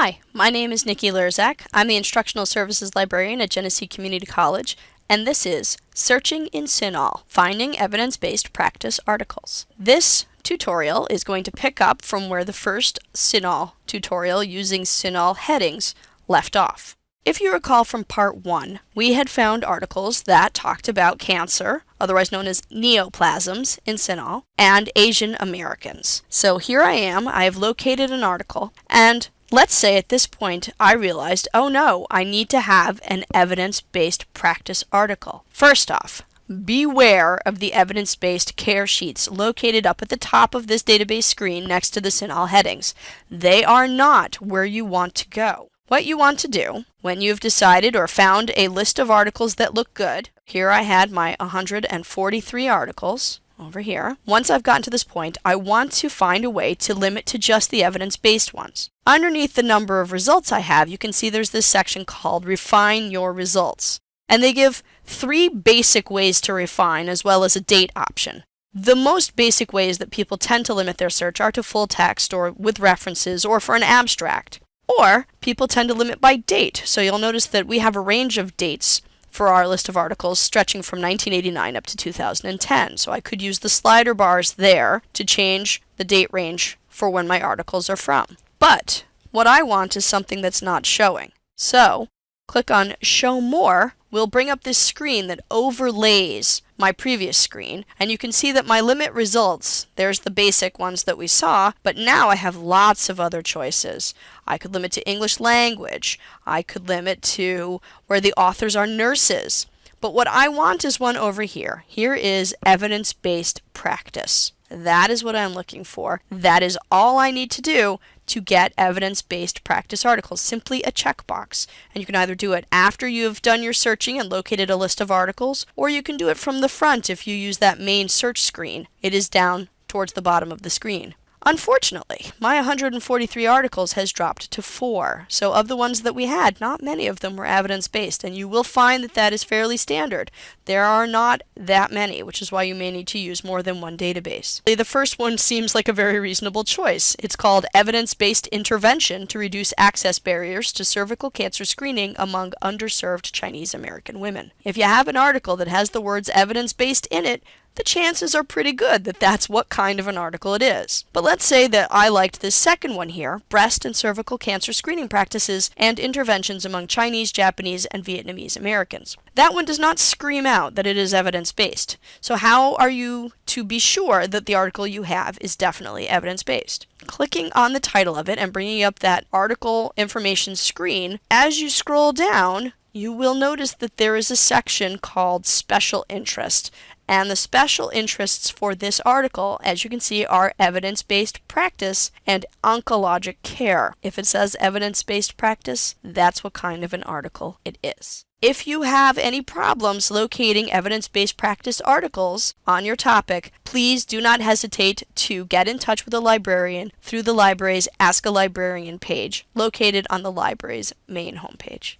Hi, my name is Nikki Lurzak. I'm the Instructional Services Librarian at Genesee Community College, and this is Searching in CINAHL, Finding Evidence-Based Practice Articles. This tutorial is going to pick up from where the first CINAHL tutorial using CINAHL headings left off. If you recall from part 1, we had found articles that talked about cancer, otherwise known as neoplasms in CINAHL, and Asian Americans. So here I am, I have located an article, and let's say at this point I realized, oh no, I need to have an evidence-based practice article. First off, beware of the evidence-based care sheets located up at the top of this database screen next to the CINAHL headings. They are not where you want to go. What you want to do, when you've decided or found a list of articles that look good, here I had my 143 articles over here. Once I've gotten to this point, I want to find a way to limit to just the evidence-based ones. Underneath the number of results I have, you can see there's this section called Refine Your Results. And they give 3 basic ways to refine as well as a date option. The most basic ways that people tend to limit their search are to full text or with references or for an abstract. Or people tend to limit by date, so you'll notice that we have a range of dates for our list of articles stretching from 1989 up to 2010. So I could use the slider bars there to change the date range for when my articles are from. But what I want is something that's not showing. So click on Show More will bring up this screen that overlays my previous screen, and you can see that my limit results, there's the basic ones that we saw, but now I have lots of other choices. I could limit to English language, I could limit to where the authors are nurses, but what I want is one over here. Here is evidence-based practice. That is what I'm looking for. That is all I need to do to get evidence-based practice articles, simply a checkbox. And you can either do it after you've done your searching and located a list of articles, or you can do it from the front if you use that main search screen. It is down towards the bottom of the screen. Unfortunately, my 143 articles has dropped to 4. So of the ones that we had, not many of them were evidence-based, and you will find that that is fairly standard. There are not that many, which is why you may need to use more than one database. The first one seems like a very reasonable choice. It's called Evidence-Based Intervention to Reduce Access Barriers to Cervical Cancer Screening Among Underserved Chinese American Women. If you have an article that has the words evidence-based in it, the chances are pretty good that that's what kind of an article it is. But let's say that I liked this second one here, Breast and Cervical Cancer Screening Practices and Interventions Among Chinese, Japanese, and Vietnamese Americans. That one does not scream out that it is evidence-based. So how are you to be sure that the article you have is definitely evidence-based? Clicking on the title of it and bringing up that article information screen, as you scroll down, you will notice that there is a section called Special Interest. And the special interests for this article, as you can see, are evidence-based practice and oncologic care. If it says evidence-based practice, that's what kind of an article it is. If you have any problems locating evidence-based practice articles on your topic, please do not hesitate to get in touch with a librarian through the library's Ask a Librarian page, located on the library's main homepage.